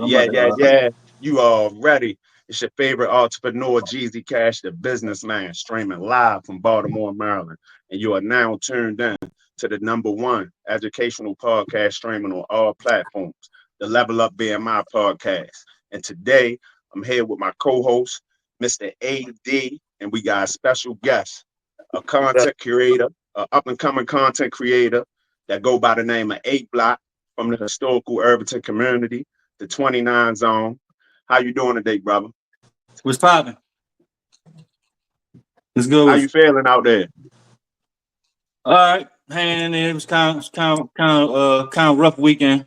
I'm Yeah, about to, yeah, yeah. You are ready. It's your favorite entrepreneur, Jeezy Cash, the businessman, streaming live from Baltimore, Maryland. And you are now tuned in to the number one educational podcast streaming on all platforms, the Level Up BMI podcast. And today I'm here with my co-host, Mr. AD, and we got a special guest, a content creator, an up-and-coming content creator that go by the name of 8 Block from the historical Irvington community, the 29 zone. How you doing today, brother? what's popping? Let's go. How you feeling out there? All right, hanging in there. It was kind of rough weekend.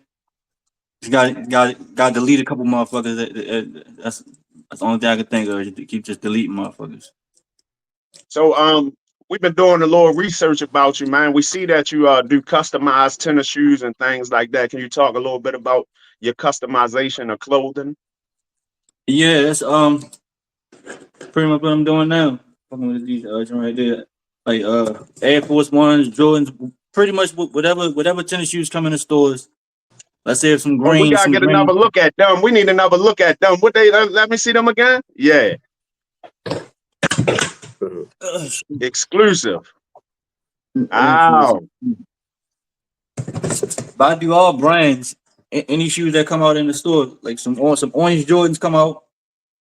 Just got to delete a couple motherfuckers. That's the only thing I could think of. Is to keep just deleting motherfuckers. So we've been doing a little research about you, man. We see that you do customized tennis shoes and things like that. Can you talk a little bit about your customization of clothing? Yeah, that's pretty much what I'm doing now. Fucking with these right there, like Air Force Ones, Jordans, pretty much whatever tennis shoes come in the stores. Let's say some Oh, we green, gotta some get green. another look at them. We need another look at them. What they let me see them again? Yeah, exclusive. Ow. But I do all brands. Any shoes that come out in the store, like some orange Jordans come out.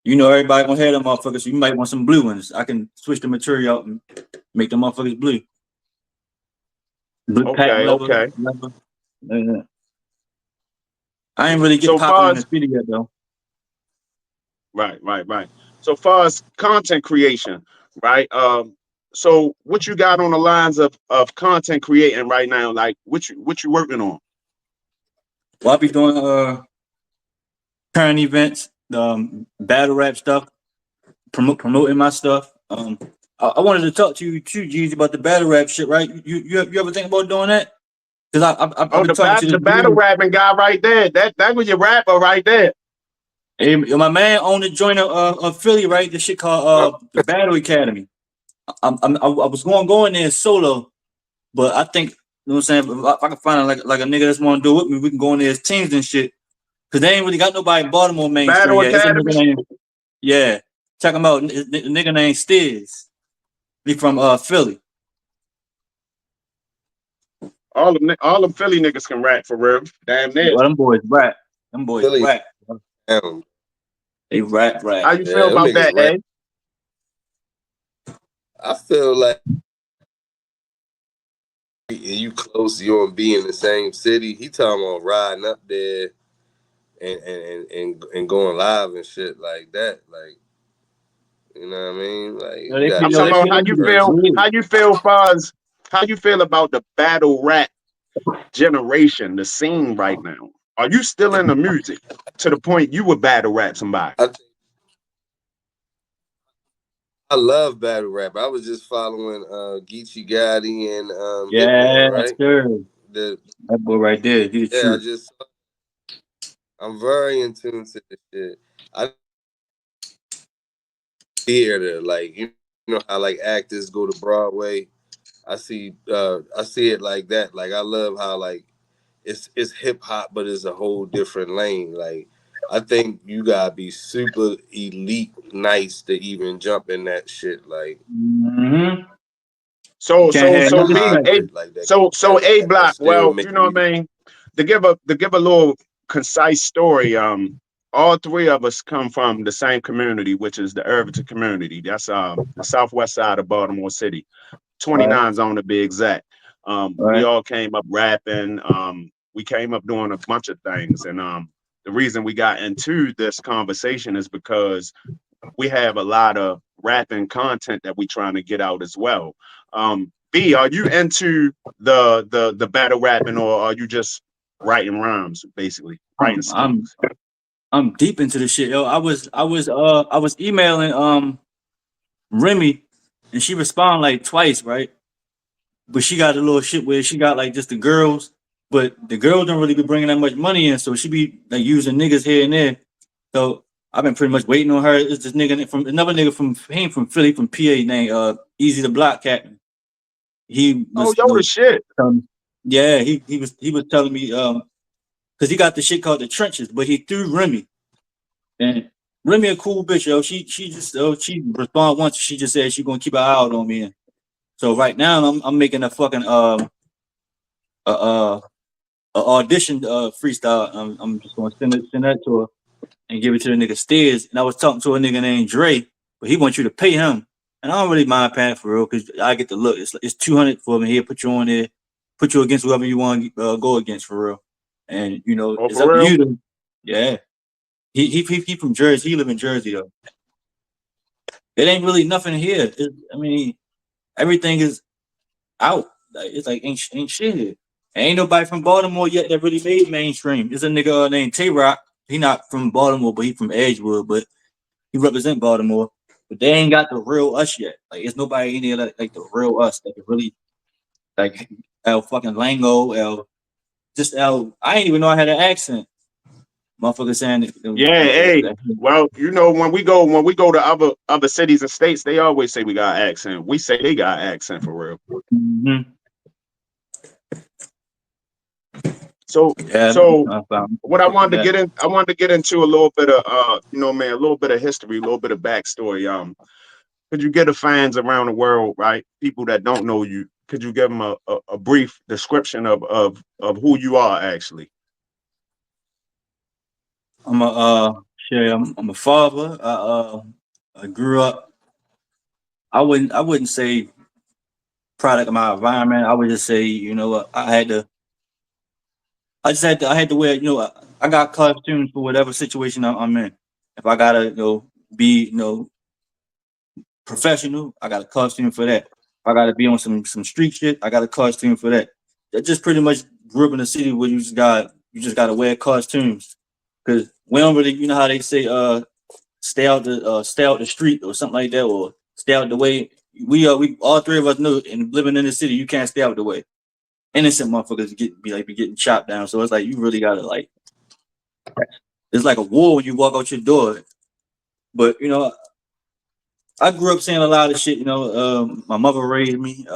You know everybody gonna have them motherfuckers. So you might want some blue ones. I can switch the material out and make the motherfuckers blue. Blue patent Okay, leather. okay. Yeah. I ain't really get So popular far in as the city yet though. right. So far as content creation, right? So what you got on the lines of content creating right now? Like what you working on? Well, I'll be doing current events, battle rap stuff, promoting my stuff. I wanted to talk to you too, G's, about the battle rap shit, right? You ever think about doing that? Because I've Oh, been talking to the this battle dude. rapping guy right there. That was your rapper right there. Hey, my man owned a joint of Philly, right? This shit called the Battle Academy. I was going to go in there solo, but I think, you know what I'm saying, if I can find like a nigga that's want to do it with me, we can go in there as teams and shit. Because they ain't really got nobody in Baltimore mainstream Battle yet. It's a Academy. nigga named, yeah, talking about the nigga named Stiz. He from Philly. All them Philly niggas can rap for real. Damn near. Well, them boys rap. Them boys Philly, rap. damn. They rap. How you feel Yeah, them about niggas that, rap. eh? I feel like you close, you don't be in the same city. He talking about riding up there and going live and shit like that. Like, you know what I mean? Like, Yo, you gotta I'm do talking that about shit how in you feel. person. How you feel, Fuzz? How you feel about the battle rap generation, the scene right now? Are you still in the music to the point you would battle rap somebody? I love battle rap. I was just following Geechee Gotti and Yeah, Hitman, right? sure. The That boy right there. He the yeah, truth. I'm very in tune to this shit. I theater, like you know how like actors go to Broadway. I see it like that. Like I love how like it's hip hop, but it's a whole different lane. Like I think you gotta be super elite nice to even jump in that shit. Like Mm-hmm. So Can't so have so no B A disrespect. like that so battle A rap and Block. still Well, make you know what music. I mean. To give a little concise story. All three of us come from the same community, which is the Irvington community. That's the southwest side of Baltimore City. All right. 29 zone to be exact. All We right. all came up rapping. We came up doing a bunch of things, and the reason we got into this conversation is because we have a lot of rapping content that we trying to get out as well. B, are you into the battle rapping, or are you just writing rhymes, basically writing I'm I'm schemes? I'm deep into this shit, yo. I was emailing Remy, and she responded like twice, right? But she got a little shit where she got like just the girls, but the girls don't really be bringing that much money in, so she be like using niggas here and there. So I've been pretty much waiting on her. It's this nigga from another nigga from he ain't from Philly, from PA, named Easy the Block Captain. He Oh, was yo, the shit. yeah, he was telling me because he got the shit called the trenches, but he threw Remy. And Remy a cool bitch, yo. She just she responded once. She just said she gonna keep an eye out on me. And so right now I'm making a fucking uh, uh audition freestyle. I'm just gonna send that to her and give it to the nigga Steers. And I was talking to a nigga named Dre, but he wants you to pay him. And I don't really mind paying for real because I get the look. It's 200 for me. He'll put you on there, put you against whoever you want to go against for real. And you know, Oh, it's for up to real? you to, yeah. He from Jersey. He live in Jersey though. It ain't really nothing here. I mean, everything is out. Like, it's like ain't shit here. Ain't nobody from Baltimore yet that really made mainstream. There's a nigga named Tay Rock. He not from Baltimore, but he from Edgewood. But he represent Baltimore. But they ain't got the real us yet. Like, it's nobody in there like the real us that can really like El fucking Lango, El just El. I ain't even know I had an accent. Motherfucker saying Yeah, hey. Well, you know, when we go to other cities and states, they always say we got accent. We say they got accent for real. Mm-hmm. So Yeah, so I found what I wanted to that. get in, I wanted to get into a little bit of you know, man, a little bit of history, a little bit of backstory. Could you get the fans around the world, right? People that don't know you, could you give them a brief description of who you are actually? I'm a shit, I'm a father. I grew up. I wouldn't say product of my environment. I would just say, you know what, I had to wear, you know, I got costumes for whatever situation I'm in. If I gotta, you know, be, you know, professional, I got a costume for that. If I gotta be on some street shit, I got a costume for that. That just pretty much grew up in a city where you just gotta wear costumes. Cause we don't really, you know how they say, stay out the street or something like that, or stay out the way. We all three of us know, and living in the city, you can't stay out the way. Innocent motherfuckers be getting chopped down. So it's like you really gotta like. It's like a war when you walk out your door. But you know, I grew up saying a lot of shit. You know, my mother raised me.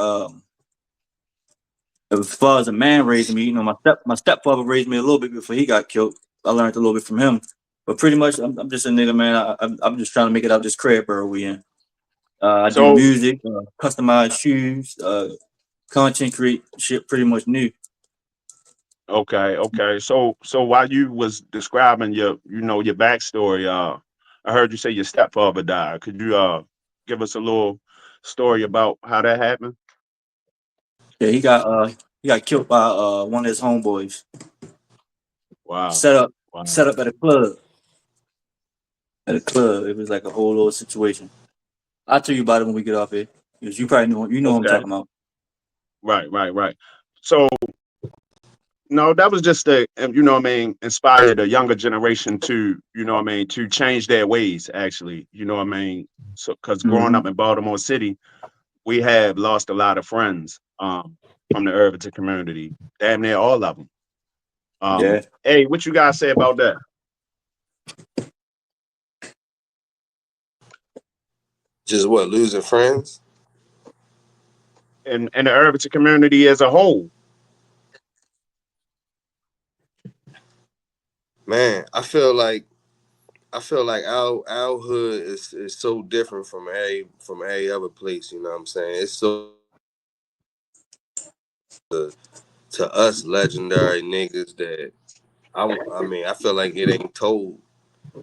As far as a man raising me, you know, my stepfather raised me a little bit before he got killed. I learned a little bit from him. But pretty much, I'm just a nigga, man. I'm just trying to make it out this crib where we in. I do So music, customize shoes, content create shit pretty much new. okay. So while you was describing your, you know, your backstory, I heard you say your stepfather died. Could you give us a little story about how that happened? Yeah, he got killed by one of his homeboys. Wow. Set up Wow. set up at a club. At a club. It was like a whole little situation. I'll tell you about it when we get off here. Because you probably know what I'm Okay. talking about. Right. So no, that was just to, you know what I mean, inspire the younger generation to, you know what I mean, to change their ways, actually. You know what I mean? So, because growing Hmm. up in Baltimore City, we have lost a lot of friends from the urban community, damn near all of them. Yeah. Hey, what you guys say about that? Just what, losing friends? And the urban community as a whole. Man, I feel like our hood is so different from every other place. You know what I'm saying? It's so to us legendary niggas that I mean I feel like it ain't told.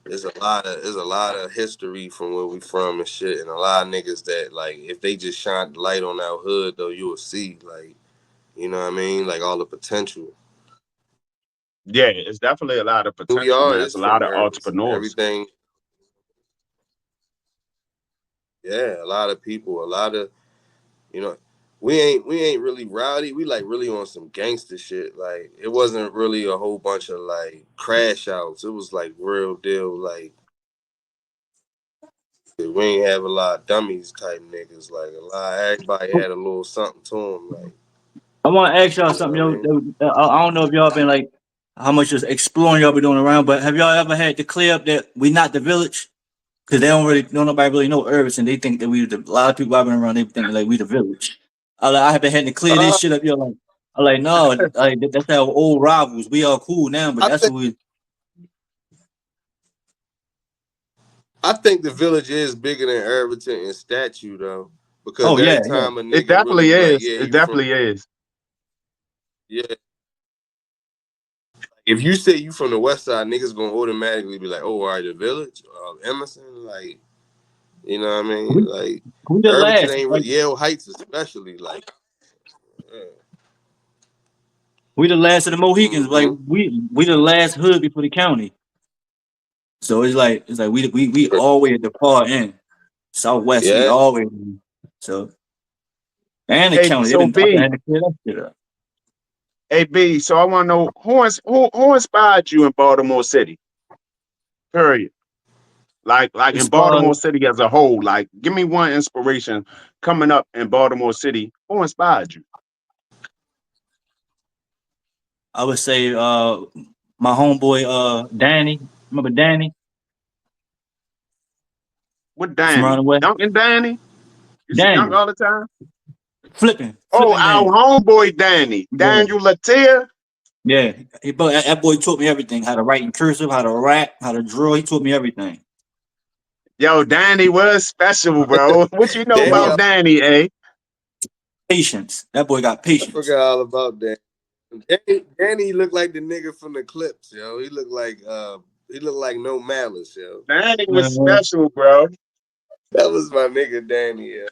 There's a lot of history from where we from and shit, and a lot of niggas that like if they just shine the light on our hood though, you will see like you know what I mean, like all the potential. Yeah, it's definitely a lot of Who we potential, are man. It's is a from lot the of urbans. entrepreneurs. Everything, yeah, a lot of people, a lot of you know. We ain't really rowdy. We like really on some gangster shit. Like it wasn't really a whole bunch of like crash outs. It was like real deal. Like we ain't have a lot of dummies type niggas. Like a lot, everybody had a little something to them. Like I want to ask y'all you know something, what I yo. mean? I don't know if y'all been like how much just exploring y'all be doing around, but have y'all ever had to clear up that we not the village? Because they don't nobody really know Herbs, and they think that a lot of people I've been around, they think like we the village. I haven't had to clear this Uh, shit up, yo. Like, I'm like, no, like that's our old rivals. We are cool now, but I that's think what we. I think the village is bigger than Irvington in statue though, because Oh yeah, every yeah. time a It nigga really definitely be like, is. yeah, It you from definitely is. yeah. If you say you from the west side, niggas gonna automatically be like, oh, all right, the village, Emerson, like, you know what I mean? We, Like, we the Irvington last, ain't like Yale Heights especially, like, we the last of the Mohicans. Like mm-hmm. we the last hood before the county. So it's like we always at the far end, southwest. We Yeah. always so and the Hey, county. They've so been I B, had to clear that shit up. hey B, so I want to know who inspired you in Baltimore City? Period. Like in As far Baltimore as City as a whole. Like, give me one inspiration coming up in Baltimore City. Who inspired you? I would say, my homeboy, Danny. Remember Danny With from Danny, Runaway? Duncan Danny. Used to dunk Danny all the time. Oh, flipping our Danny. homeboy Danny, Yeah, Daniel Latia. yeah. But that boy taught me everything: how to write in cursive, how to rap, how to draw. He taught me everything. Yo, Danny was special, bro. What you know Danny, about Yeah, Danny, eh? patience. That boy got I patience. forgot all about that. Danny looked like the nigga from the clips, yo. He looked like No Malice, yo. Danny was Uh, special, bro. That was my nigga Danny, yeah.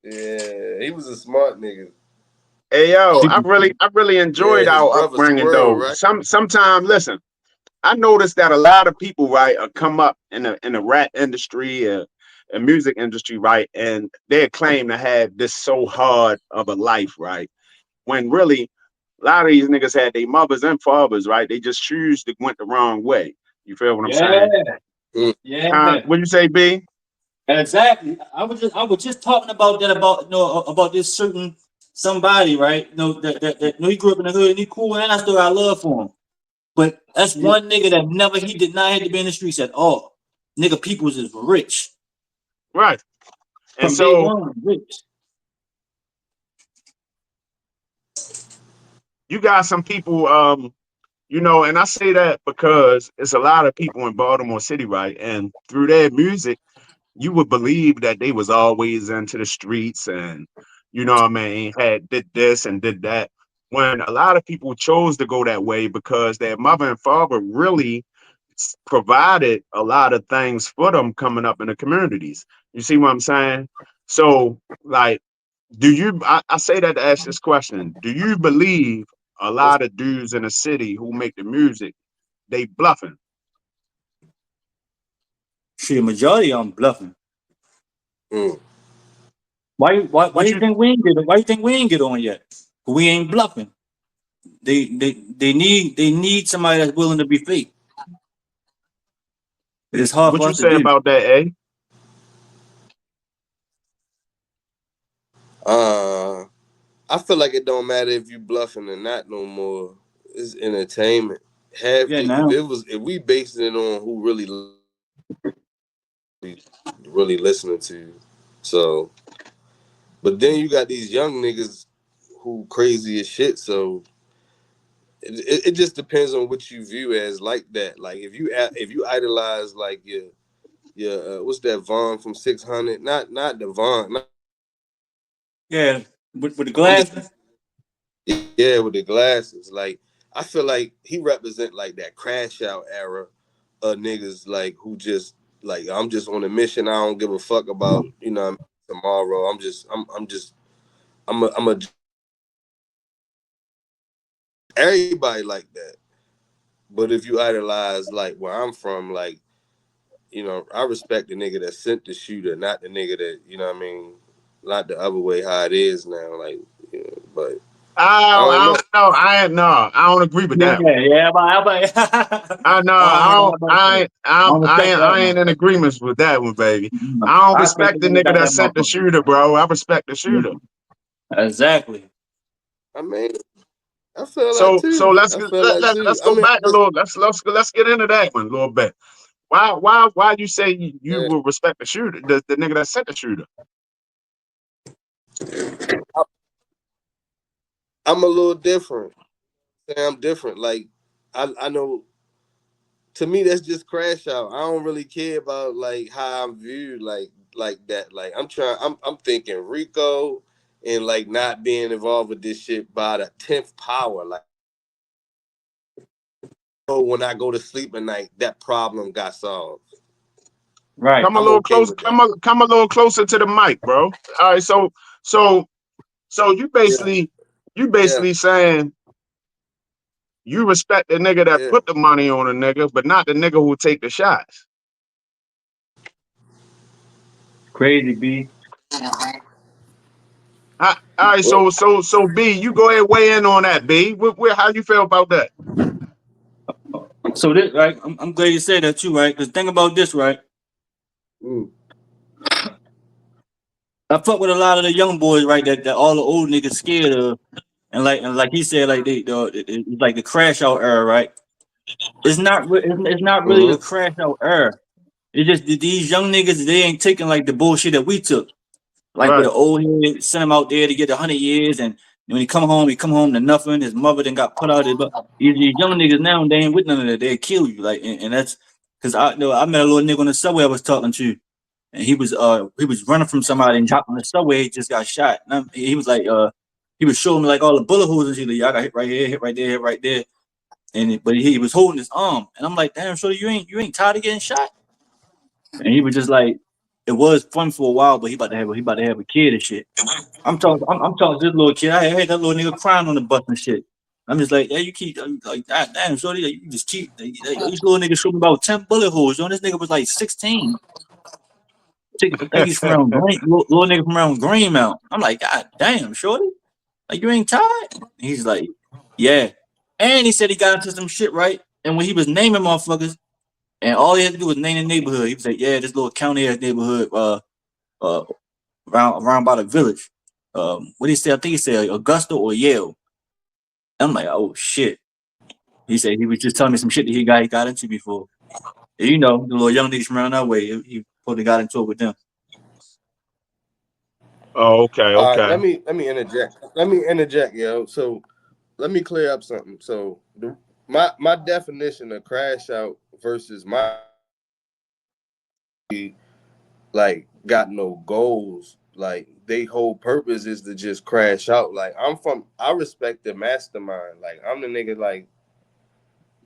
Yeah, he was a smart nigga. Hey yo, Super. I really Yeah, enjoyed his our brother upbringing Squirrel, though. right? Sometimes listen, I noticed that a lot of people, right, come up in the rap industry, and music industry, right, and they claim to have this so hard of a life, right, when really a lot of these niggas had their mothers and fathers, right. They just choose to went the wrong way. You feel what I'm saying? Yeah, Mm. Huh? yeah. What you say, B? Exactly. I was just talking about that about about this certain somebody, right? That he grew up in the hood and he cool and I still got love for him. But that's Yeah, one nigga that never he did not have to be in the streets at all. Nigga Peoples is rich. right. And From day so one, rich. you got some people, and I say that because it's a lot of people in Baltimore City, right, and through their music you would believe that they was always into the streets, and what I mean, had did this and did that, when a lot of people chose to go that way because their mother and father really provided a lot of things for them coming up in the communities. You see what I'm saying? So like, I say that to ask this question: do you believe a lot of dudes in the city who make the music, they bluffing? Shit, majority of them bluffing. Mm. Why What you you think we ain't get why you think we ain't get on yet? We ain't bluffing. They need somebody that's willing to be fake. It's hard what for you us to say do. about that, eh? Uh, I feel like it don't matter if you bluffing or not no more. It's entertainment. Yeah, now. If we basing it on who really listening to you. So, but then you got these young niggas who crazy as shit. So it just depends on what you view as like that. Like if you idolize like your what's that Vaughn from 600? Not the Vaughn. Not, Yeah, with the I'm just glasses. yeah with the glasses. Like I feel like he represent like that crash out era of niggas like who just like I'm just on a mission. I don't give a fuck about tomorrow. I'm a everybody like that. But if you idolize like where I'm from, like I respect the nigga that sent the shooter, not the nigga that what I mean, not the other way how it is now. Like, but I don't I know. don't know. I don't agree with Yeah, that one. yeah, but I know. I I don't know don't. about that. I don't respect that I one. ain't in agreement with that one, baby. I don't I respect the respect the nigga nigga got that that sent the motherfucker. shooter, bro. I respect the Yeah, shooter. exactly. I mean, I feel that So too. let's I get, feel that too. let's I go mean, back a little. Let's get into that one a little bit. Why you say you yeah, will respect the shooter, the nigga that sent the shooter? I'm a little different. I'm different. Like I know to me that's just crash out. I don't really care about like how I'm viewed like that. Like I'm thinking Rico and like not being involved with this shit by the 10th power. Like oh, when I go to sleep at night, that problem got solved. Right. Come a I'm little okay close. with that. Come a little closer to the mic, bro. All right. So so Yeah, you yeah, basically saying you respect the nigga that yeah. put the money on a nigga, but not the nigga who take the shots. Crazy B. All right. Well, So B, you go ahead weigh in on that. B, how you feel about that? So this right, I'm glad you said that too, right? Because think about this, right? mm, I fuck with a lot of the young boys, right? That all the old niggas scared of, and like he said, like it's like the crash out era, right? It's not really the mm-hmm. crash out era. It's just that these young niggas they ain't taking like the bullshit that we took. Like with Right. an old head, send him out there to get 100 years, and when he come home to nothing. His mother then got put out. These young niggas now, they ain't with none of that. They kill you, like, and that's because I know I met a little nigga on the subway I was talking to, and he was running from somebody and dropped on the subway. He just got shot. And he was like he was showing me like all the bullet holes and shit. Like, I got hit right here, hit right there, hit right there, but he was holding his arm, and I'm like, damn, shorty, you ain't tired of getting shot? And he was just like, it was fun for a while, but he about to have a kid and shit. I'm talking to this little kid. I had that little nigga crying on the bus and shit. I'm just like, yeah, you keep like that. Damn, shorty, like, you just cheat. Like, these little niggas showed me about 10 bullet holes. This nigga was like 16. I think he's from around Green, little nigga from around Greenmount. I'm like, God damn, shorty, like you ain't tired? He's like, yeah. And he said he got into some shit, right? And when he was naming motherfuckers, and all he had to do was name the neighborhood. He was like, yeah, this little county ass neighborhood, uh, around by the village. What did he say? I think he said Augusta or Yale. I'm like, oh shit. He said he was just telling me some shit that he got into before. And, the little young niggas from around that way. He probably got into it with them. Oh, okay, All right, okay. let me interject. Let me interject, yo. So let me clear up something. So my definition of crash out versus my like got no goals. Like they whole purpose is to just crash out. Like I respect the mastermind. Like I'm the nigga like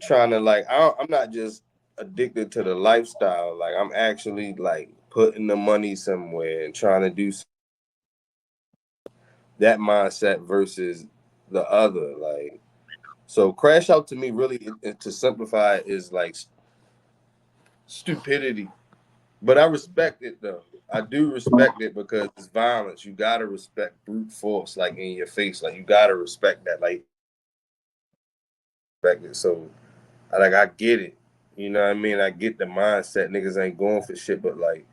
trying to like I'm not just addicted to the lifestyle. Like I'm actually like putting the money somewhere and trying to do that mindset versus the other. Like so, crash out to me really to simplify it, is like stupidity. But I respect it though. I do respect it because it's violence. You gotta respect brute force, like in your face. Like you gotta respect that. Like respect it. So I get it. You know what I mean? I get the mindset. Niggas ain't going for shit, but like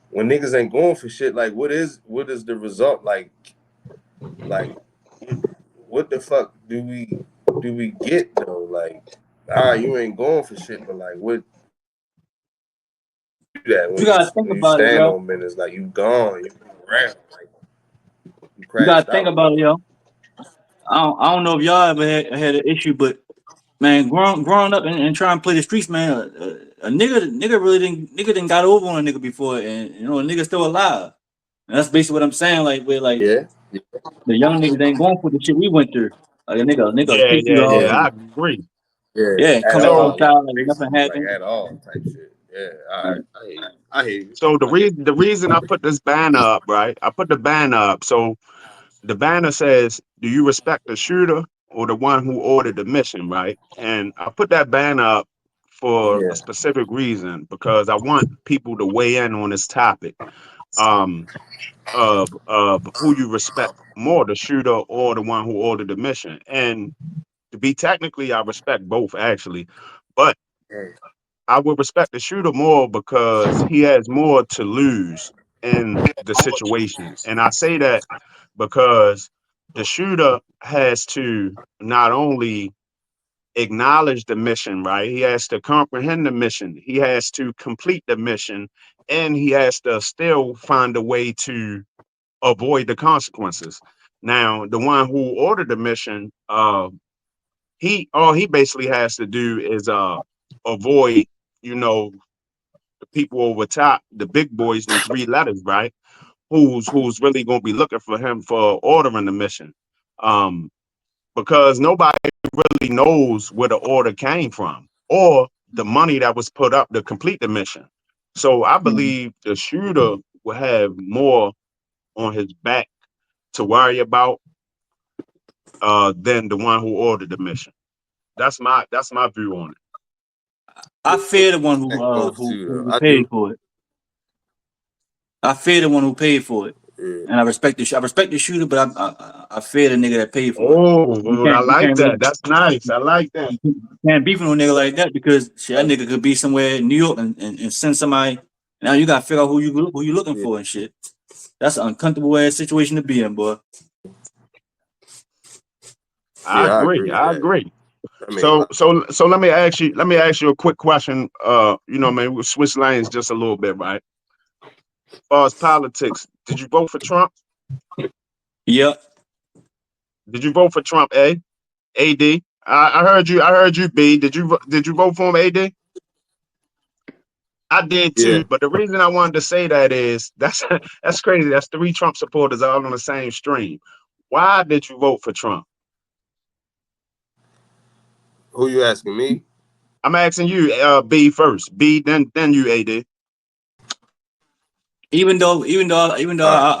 when niggas ain't going for shit, like what is the result? Like what the fuck do we get though? Like, you ain't going for shit, but like what do that You gotta think when you about it, stand yo. on business, like you gone, you around, like you You gotta crashed think out. about it, yo. I don't know if y'all ever had an issue, but man, growing up and trying to play the streets, man, a nigga really didn't got over on a nigga before, and a nigga still alive. And that's basically what I'm saying. Like, where like Yeah, the young niggas ain't going for the shit we went through. Like a nigga Yeah, take you yeah, to yeah. yeah, I agree. yeah, yeah, and at come back So all, like outside like nothing basically like happened. at all type shit. Yeah, all Like, right, I hear you. I hear you. so I hear you. the reason I put this banner up, right? I put the banner up. So the banner says, "Do you respect the shooter or the one who ordered the mission?" Right? And I put that banner up for a Yeah, specific reason because I want people to weigh in on this topic. Um, of who you respect more, the shooter or the one who ordered the mission. And to be technically, I respect both actually, but hey, I would respect the shooter more because he has more to lose in the situation. And I say that because the shooter has to not only acknowledge the mission, right? He has to comprehend the mission. He has to complete the mission, and he has to still find a way to avoid the consequences. Now, the one who ordered the mission, he all he basically has to do is avoid, you know, the people over top, the big boys in three letters, right? Who's really gonna be looking for him for ordering the mission. Um, because nobody really knows where the order came from or the money that was put up to complete the mission. So I Mhm. believe the shooter will have more on his back to worry about than the one who ordered the mission. That's my view on it. I fear the one Respect both too, though. who I paid do. for it. I fear the one who paid for it, Yeah, and I respect the shooter, but I fear the nigga that paid for it. Oh, I You like can't that. really That's nice. I like that. you can't beef with no nigga like that because shit, that nigga could be somewhere in New York and send somebody. Now you gotta figure out who you looking yeah, for and shit. That's an uncomfortable ass situation to be in, boy. I yeah. I agree. agree with I that. agree. I mean, So let me ask you a quick question. Man, we'll switch lanes just a little bit, right? As far as politics, did you vote for Trump? Yep. Did you vote for Trump, A? AD? I heard you. I heard you, B. Did you vote for him, AD? I did yeah. too, but the reason I wanted to say that is that's that's crazy. That's three Trump supporters all on the same stream. Why did you vote for Trump? Who you asking me? I'm asking you, B first. B, then you, AD. Even though All right. I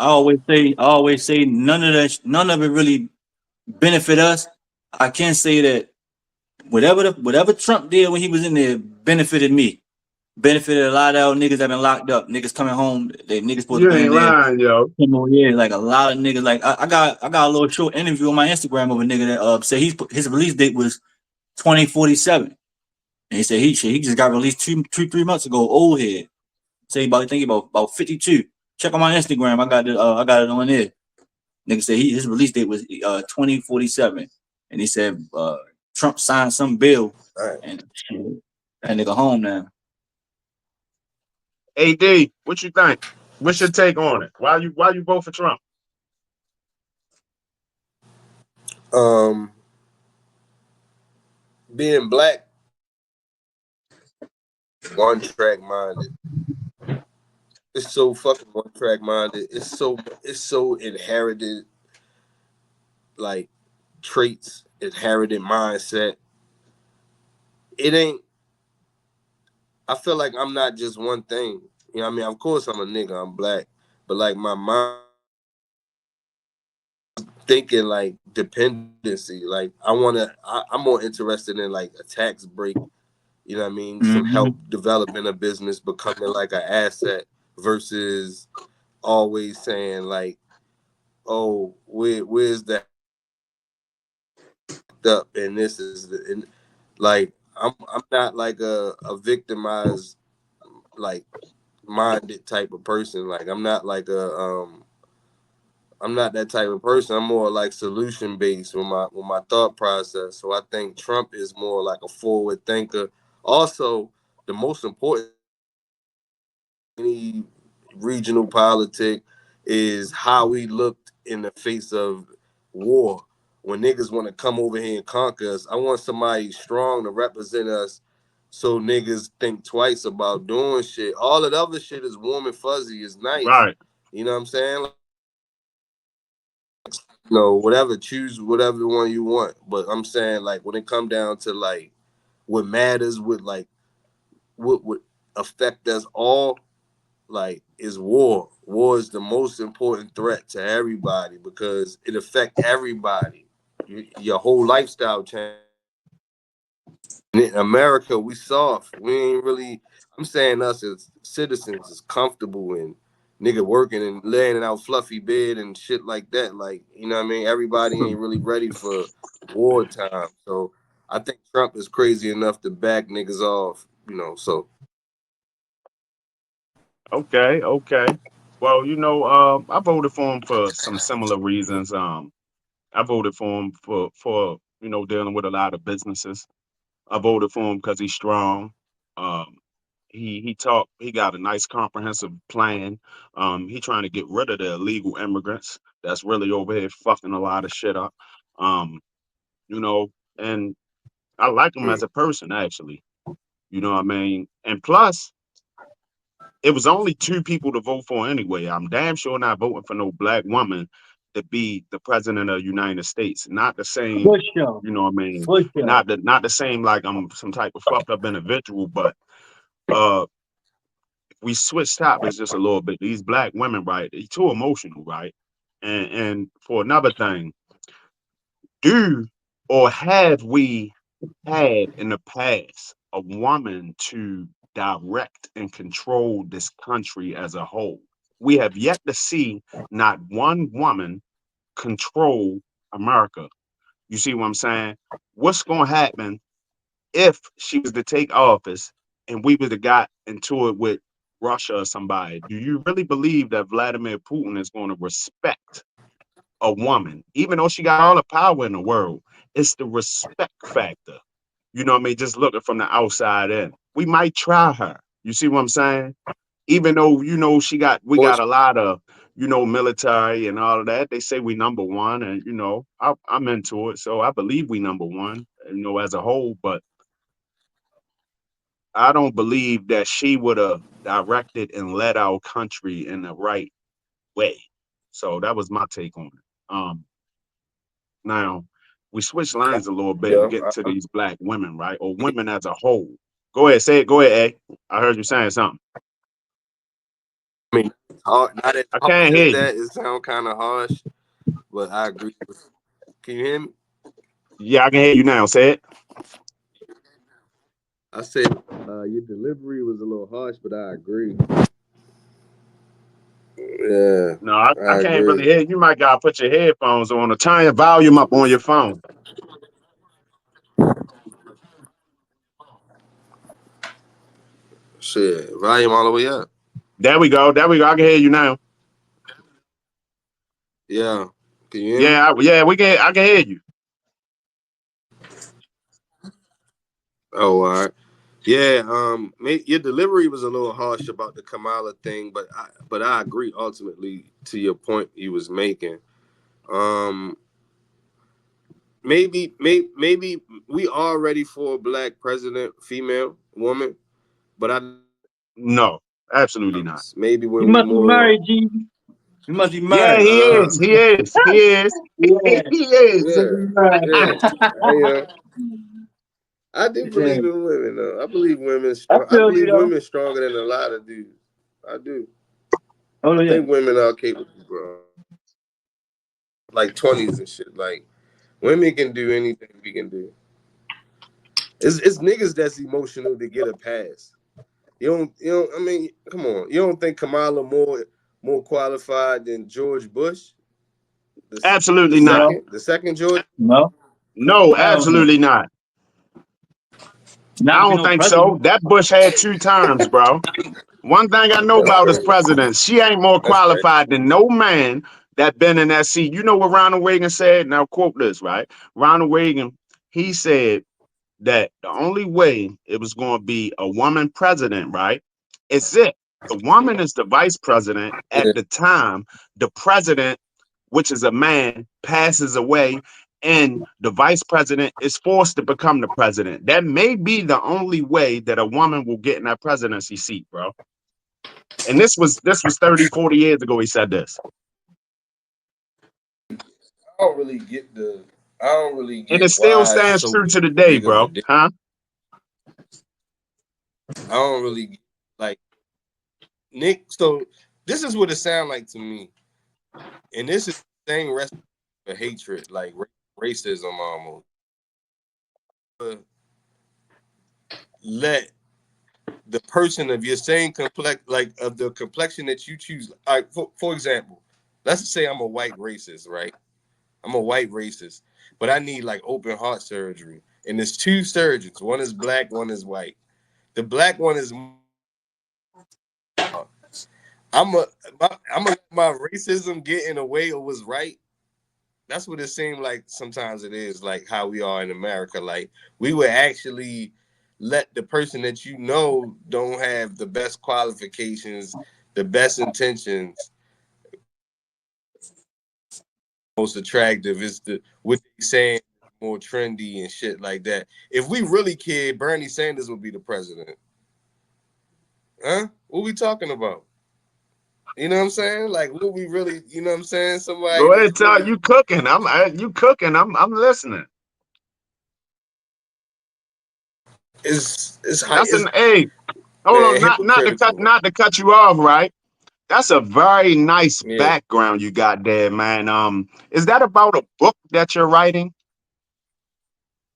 always say none of it really benefit us. I can say that whatever Trump did when he was in there benefited me. Benefited a lot of our niggas that been locked up. Niggas coming home. They niggas supposed to You be in ain't there lying, yo. 10 more years. Like a lot of niggas. Like I got a little short interview on my Instagram of a nigga that said his release date was 2047. And he said he just got released 3 months ago. Old head. Say about think about 52. Check on my Instagram. I got it on there. Nigga said his release date was 2047. And he said Trump signed some bill All right. and shit, that nigga home now. AD, what you think? What's your take on it? Why you vote for Trump? Um, being black, one track minded. It's so fucking one track minded. It's so inherited, like traits, inherited mindset. It ain't. I feel like I'm not just one thing. You know what I mean? Of course I'm a nigga. I'm black, but like my mind thinking like dependency. Like I'm more interested in like a tax break. You know what I mean? Some help Mm-hmm. developing a business, becoming like an asset versus always saying like, oh, where's the up and this is the and like I'm not like a victimized like minded type of person. Like I'm not that type of person. I'm more like solution based with my thought process. So I think Trump is more like a forward thinker. Also, the most important any regional politic is how we looked in the face of war. When niggas want to come over here and conquer us, I want somebody strong to represent us so niggas think twice about doing shit. All that other shit is warm and fuzzy, is nice. Right. You know what I'm saying? Like, no, whatever, choose whatever one you want. But I'm saying like when it come down to like what matters, what would affect us all, like is war. War is the most important threat to everybody because it affects everybody. Your whole lifestyle change. In America, we soft. We ain't really. I'm saying us as citizens is comfortable and nigga working and laying out fluffy bed and shit like that. Like you know what I mean. Everybody ain't really ready for wartime. So I think Trump is crazy enough to back niggas off. You know. So Okay, okay. Well, I voted for him for some similar reasons. I voted for him for dealing with a lot of businesses. I voted for him because he's strong. Um, He got a nice comprehensive plan. He trying to get rid of the illegal immigrants that's really over here fucking a lot of shit up. Um, you know, and I like him as a person actually. You know what I mean? And plus, it was only two people to vote for anyway. I'm damn sure not voting for no black woman to be the president of the United States. Not the same, For sure. you know what I mean? For sure. Not the same like I'm some type of fucked up individual, but uh we switch topics just a little bit. These black women, right? They too emotional, right? And for another thing, do or have we had in the past a woman to direct and control this country as a whole? We have yet to see not one woman control America. You see what I'm saying? What's going to happen if she was to take office and we would have got into it with Russia or somebody? Do you really believe that Vladimir Putin is going to respect a woman, even though she got all the power in the world? It's the respect factor. You know what I mean? Just looking from the outside in. We might try her. You see what I'm saying? Even though, we got a lot of, military and all of that. They say we number one, and I'm into it. So I believe we number one, as a whole, but I don't believe that she would have directed and led our country in the right way. So that was my take on it. Now we switch lanes a little bit and Yeah, get into these black women, right? Or women as a whole. Go ahead, say it. Go ahead, A. I heard you saying something. I mean, not as I harsh can't as hear you. that. It sounds kind of harsh, but I agree. Can you hear me? Yeah, I can hear you now. Say it. I said your delivery was a little harsh, but I agree. Yeah, No, I I can't really agree. hear. You might gotta put your headphones on or turn your volume up on your phone. Shit, volume all the way up. There we go. There we go. I can hear you now. Yeah, can you hear me? Yeah, we can. I can hear you. Oh, all right. Yeah, your delivery was a little harsh about the Kamala thing, but I agree ultimately to your point you was making. Um, maybe we are ready for a black president, female woman, but I No, absolutely not. maybe You when we must be more married, G. You must be Yeah, married. he is. He is. He is. Yeah. He is. You must yeah, be married. yeah. I do Yeah. believe in women though. I believe women I strong. I feel you believe though. women stronger than a lot of dudes. I do. Oh I yeah. think women are capable, bro. Like 20s and shit. Like women can do anything we can do. It's niggas that's emotional to get a pass. You don't. I mean, come on. You don't think Kamala more qualified than George Bush, the the Absolutely not. No. second, the second George? No. No, Hell no. absolutely not. Not I to be don't no think so. president. That Bush had two terms, bro. One thing I know That's about his crazy. president, she ain't more That's crazy. qualified than no man that been in that seat. You know what Ronald Reagan said? Now quote this, right? Ronald Reagan, he said that the only way it was going to be a woman president, right, is if the woman is the vice president at Yeah. the time the president, which is a man, passes away and the vice president is forced to become the president. That may be the only way that a woman will get in that presidency seat, bro. And this was 30, 40 years ago he said this. I don't really get the. I don't really And it get still why it's stands so true to the day, big of a bro. deal. Huh? I don't really like Nick. So this is what it sounds like to me, and this is the same recipe for hatred, like racism almost. Let the person of your same complex, like of the complexion that you choose. Like for example, let's say I'm a white racist, right? I'm a white racist, but I need like open heart surgery, and there's two surgeons. One is black, one is white. The black one is I'm a I'm a my racism get in the way of what's right. That's what it seemed like sometimes it is, like how we are in America. Like we would actually let the person that you know don't have the best qualifications, the best intentions, most attractive. It's the what they saying more trendy and shit like that. If we really cared, Bernie Sanders would be the president. Huh? What we talking about? You know what I'm saying? Like, what we really, you know what I'm saying? Somebody Go ahead, that's tell really you cooking. You cooking. I'm listening. is high That's is an A. Hold on, man not hypocritical. to cut you off, right? That's a very nice Yeah, background you got there, man. Is that about a book that you're writing?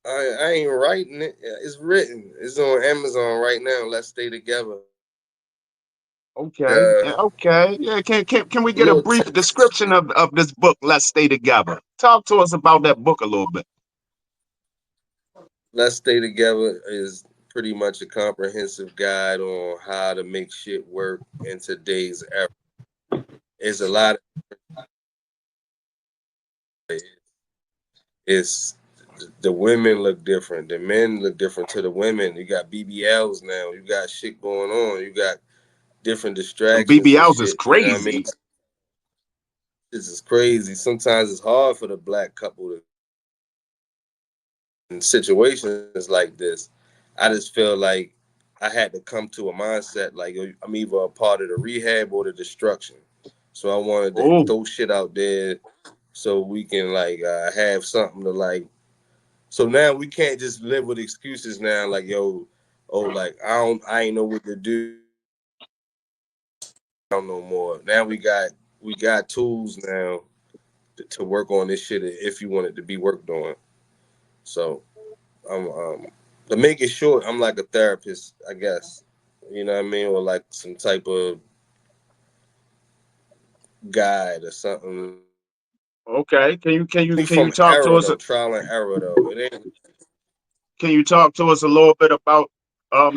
I ain't writing it. It's written. It's on Amazon right now. Let's stay together. Okay, yeah, okay. Yeah, can we get a Little brief text. description of this book, Let's Stay Together? Talk to us about that book a little bit. Let's stay together is pretty much a comprehensive guide on how to make shit work in today's era. It's a lot of it's the women look different, the men look different to the women. You got BBLs now, you got shit going on, you got different Them distractions and BBLs is shit. You know what I mean? crazy. This is crazy. Sometimes it's hard for the black couple to, in situations like this. I just feel like I had to come to a mindset like I'm either a part of the rehab or the destruction. So I wanted to Oh, throw shit out there so we can like have something to like. So now we can't just live with excuses now. Like yo, oh like I ain't know what to do. I don't know more. Now we got tools now to work on this shit if you want it to be worked on. So I'm to make it short, I'm like a therapist, I guess. You know what I mean, or like some type of guide or something. okay. Can you From talk to error us? though, trial and error though. It ain't. Can you talk to us a little bit about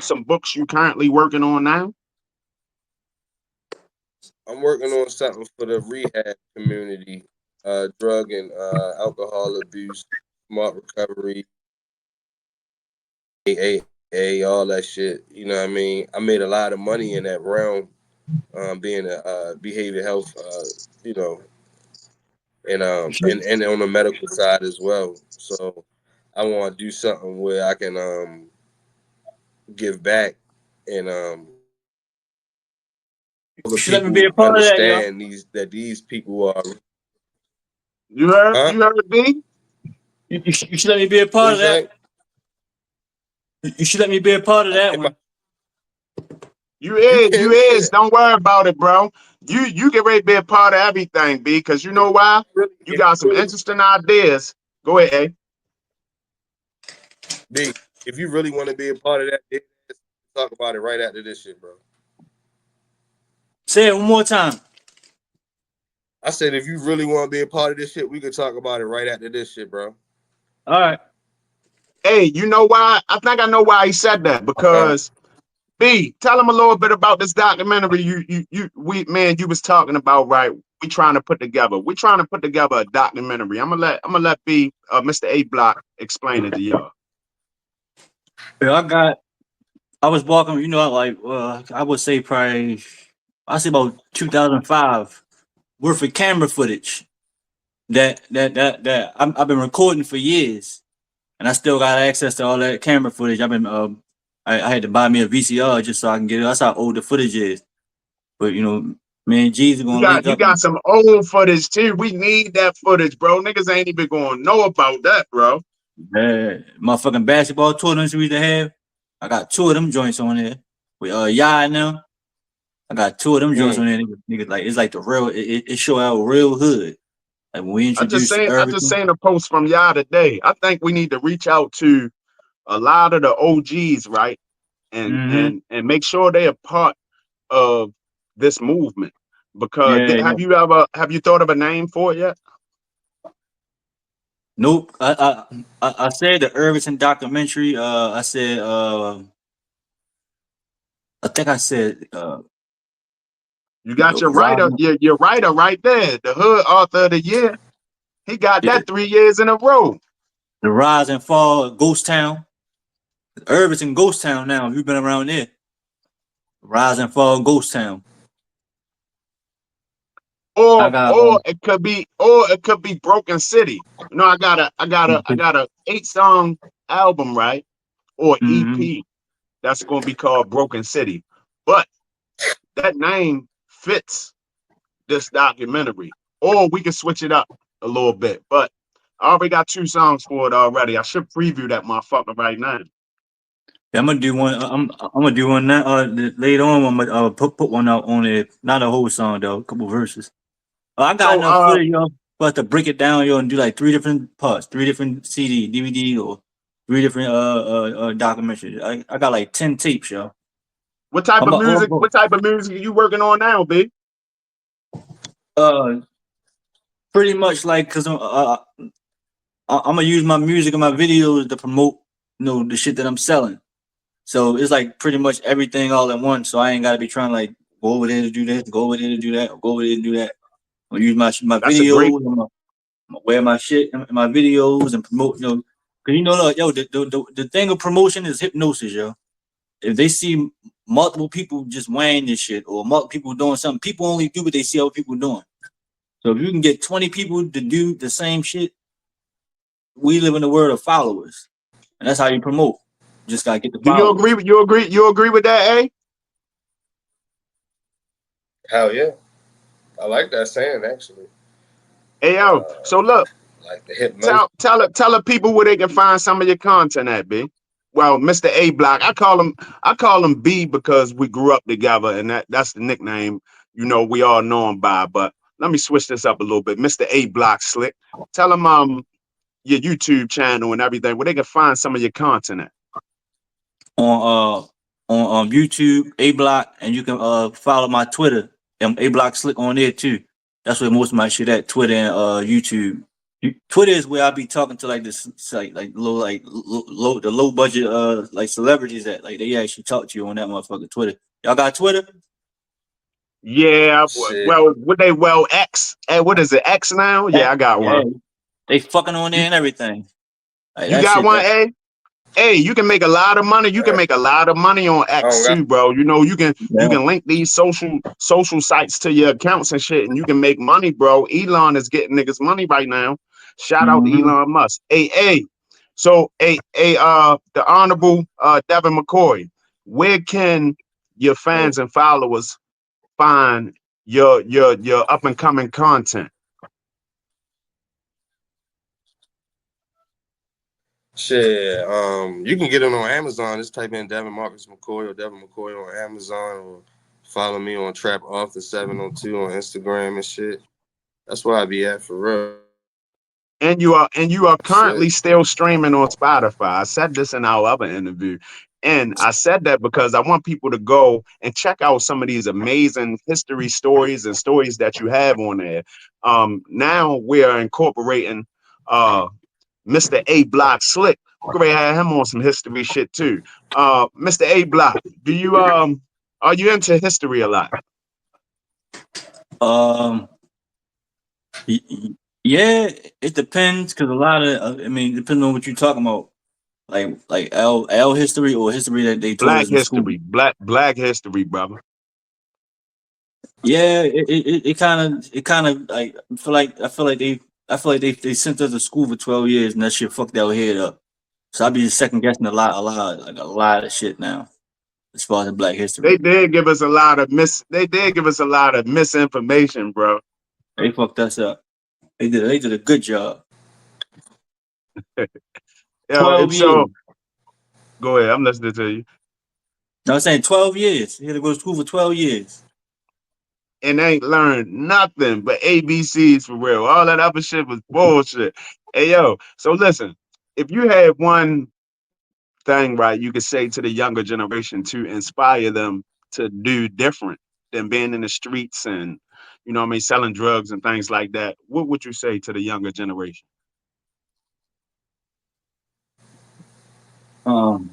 some books you currently working on now? I'm working on something for the rehab community, drug and alcohol abuse, smart recovery, AA, all that shit. You know what I mean? I made a lot of money in that realm, being a behavior health, you know, and on the medical side as well. So I want to do something where I can give back and You other should let me be people a part of that, yo. understand these people are huh? You heard B? You should let me be a What part you of that. say? You should let me be a part of that Am I, one. you You can is. shit. Don't worry about it, bro. You get ready to be a part of everything, B, because you know why? You If got you some really interesting ideas. Go ahead. big, if you really want to be a part of that, talk about it right after this shit, bro. Say it one more time. I said if you really want to be a part of this shit, we could talk about it right after this shit, bro. All right. Hey, you know why? I think I know why he said that. Uh, Because B, tell him a little bit about this documentary you was talking about, right? We trying to put together. We trying to put together a documentary. I'm gonna let B, Mr. A Block explain it to y'all. Yeah, I was walking, like I would say probably I say about 2005 worth of camera footage that I've been recording for years, and I still got access to all that camera footage. I had to buy me a VCR just so I can get it. That's how old the footage is. But me and G's are gonna link You up got and some old footage too. We need that footage, bro. Niggas ain't even gonna know about that, bro. motherfucking basketball tournaments we used to have. I got two of them joints on there with Yah and them. I got two of them joints mm. on there. Niggas like it's like the real. It show out real hood. Like when we introduced I just everything. seen a post from y'all today. I think we need to reach out to a lot of the OGs, right? Mm-hmm. And make sure they are part of this movement. Because Yeah, yeah. have you thought of a name for it yet? Nope. I said the Irvington documentary. I said I think I said You the got rise, your writer right there, the hood author of the year. He got yeah, that 3 years in a row. the rise and fall of Ghost Town. Herb is in Ghost Town now. You've been around there. Rise and Fall Ghost Town. I got Or it could be Broken City. You know, I got a 8-song album, right? Or mm-hmm. EP that's gonna be called Broken City. But that name fits this documentary. Or we can switch it up a little bit. But I already got 2 songs for it already. I should preview that motherfucker right now. Yeah, I'm gonna do one. I'm gonna do one now. Later on, I'm gonna put one out on it. Not a whole song though, a couple verses. I got So enough footage, yo, for us to break it down, yo, and do like 3 different parts, 3 different CD, DVD, or 3 different documentaries. I got like 10 tapes, yo. what type of music are you working on now, B? Uh, pretty much like, cause I'm gonna use my music and my videos to promote, the shit that I'm selling. So it's like pretty much everything all at once. So I ain't gotta be trying to like go over there to do this, go over there to do that, or go over there to do that. I'm gonna use my That's a great videos, I'm gonna wear my shit in my videos and promote, cause look, yo, the thing of promotion is hypnosis, yo. If they see multiple people just wearing this shit or multiple people doing something, people only do what they see other people doing. So if you can get 20 people to do the same shit, we live in the world of followers, and that's how you promote. You just gotta get the Do you agree followers. with you agree with that, A? Hell yeah, I like that saying actually. Hey yo, so look, Like the hypnosis. tell the people where they can find some of your content at, B. Well, Mr. A Block, I call him B because we grew up together, and that's the nickname we all know him by. But let me switch this up a little bit, Mr. A Block Slick. Tell him your YouTube channel and everything where they can find some of your content at. On YouTube, A Block, and you can follow my Twitter, A Block Slick on there too. That's where most of my shit at, Twitter and YouTube. Twitter is where I be talking to like this like low the low budget like celebrities at, like they actually talk to you on that motherfucking Twitter. Y'all got Twitter? Yeah, Shit. well, X? What is it, X now? Yeah, Yeah, I got yeah. one. They fucking on You there and everything. Like you that got shit. one, That A? Hey, you can make a lot of money. You can make a lot of money on I don't X got. too, bro. You yeah. can link these social sites to your accounts and shit, and you can make money, bro. Elon is getting niggas money right now. Shout out to Mm-hmm. Elon Musk. So the honorable Devin McCoy, where can your fans and followers find your up and coming content? Shit, you can get it on Amazon. Just type in Devin Marcus McCoy or Devin McCoy on Amazon, or follow me on Trap Off the 702 on Instagram and shit. That's where I be at for real. And you are currently Shit. still streaming on Spotify. I said this in our other interview. And I said that because I want people to go and check out some of these amazing history stories and stories that you have on there. Now we are incorporating Mr. A Block Slick. We're gonna have him on some history shit too. Mr. A Block, are you into history a lot? Um. Yeah, it depends because a lot of depending on what you're talking about, like L history or history that they told Black us in school. history, black history, brother. Yeah, it kind of like I feel like they sent us to school for 12 years and that shit fucked our head up. So I be second guessing a lot of shit now as far as the Black They history. did give us a lot of misinformation, bro. They fucked us up. They did a good job. And 12 years. so go ahead, I'm listening to you. No, I'm saying 12 years. You had to go to school for 12 years. And they ain't learned nothing but ABCs for real. All that other shit was bullshit. Hey yo, so listen, if you had one thing right, you could say to the younger generation to inspire them to do different than being in the streets and what I mean, selling drugs and things like that. What would you say to the younger generation? Um,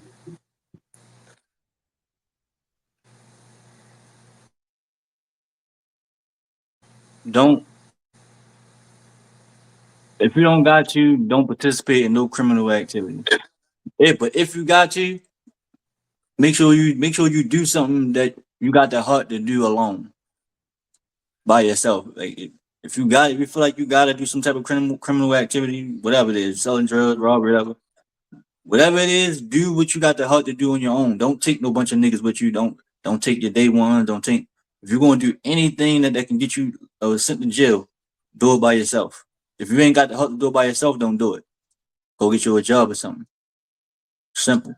don't if you don't got to, don't participate in no criminal activity. But if you got to, Make sure you do something that you got the heart to do alone by yourself. Like if you feel like you gotta do some type of criminal activity, whatever it is, selling drugs, robbery, whatever it is, do what you got the heart to do on your own. Don't take no bunch of niggas with you. Don't take your day one. Don't take if you're gonna do anything that can get you sent to jail, do it by yourself. If you ain't got the heart to do it by yourself, don't do it. Go get you a job or something. Simple.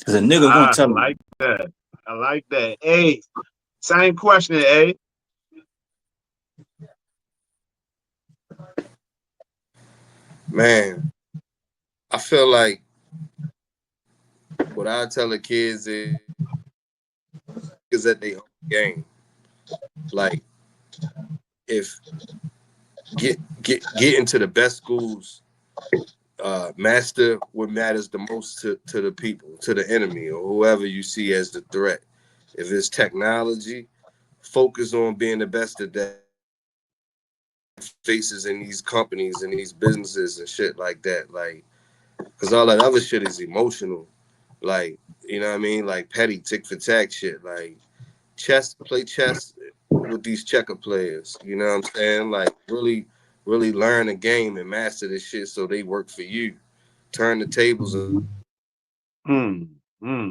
Cause a nigga gonna I tell you. like that. I like that. Hey, same question, A. Man, I feel like what I tell the kids is that they own the game. Like if get into the best schools, master what matters the most to the people, to the enemy, or whoever you see as the threat. If it's technology, focus on being the best at that. Faces in these companies and these businesses and shit like that. Like, because all that other shit is emotional. Like, you know what I mean? Like petty tick for tack shit. Like play chess with these checker players. You know what I'm saying? Like really learn the game and master this shit so they work for you. Turn the tables and Mm,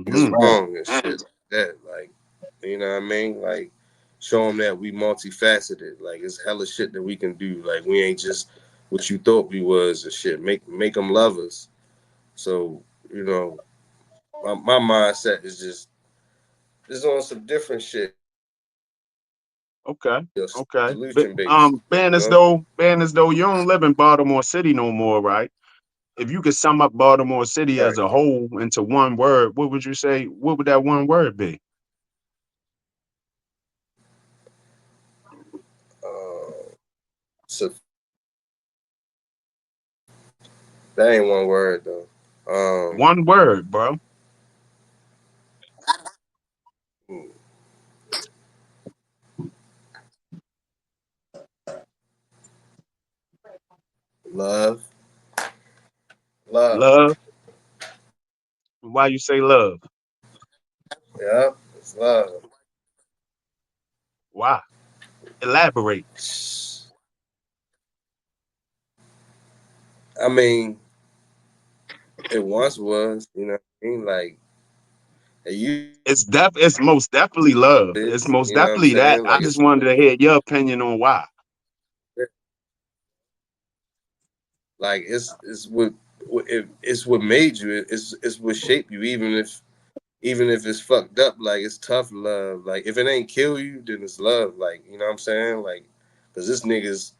is mm. Right. wrong and shit like that. Like, you know what I mean? Like, show them that we multifaceted. Like, it's hella shit that we can do. Like, we ain't just what you thought we was and shit. Make them love us. So, you know, my mindset is on some different shit. Okay. Okay. But, Solution based. You know? being as though you don't live in Baltimore City no more, right? If you could sum up Baltimore City as Right. a whole into one word, what would you say? What would that one word be? So that ain't one word though. One word, bro. Hmm, love, love. Love. Why you say love? Yeah, it's love. Why? Elaborate. I mean, it once was. You know what I mean? Like it used It's most definitely love. It's is. most You know what I'm definitely that. saying? I Like just wanted to hear your opinion on why. it's it's what made you. It's what shaped you. Even if it's fucked up, like it's tough love. Like if it ain't kill you, then it's love. Like you know what I'm saying? Like because this niggas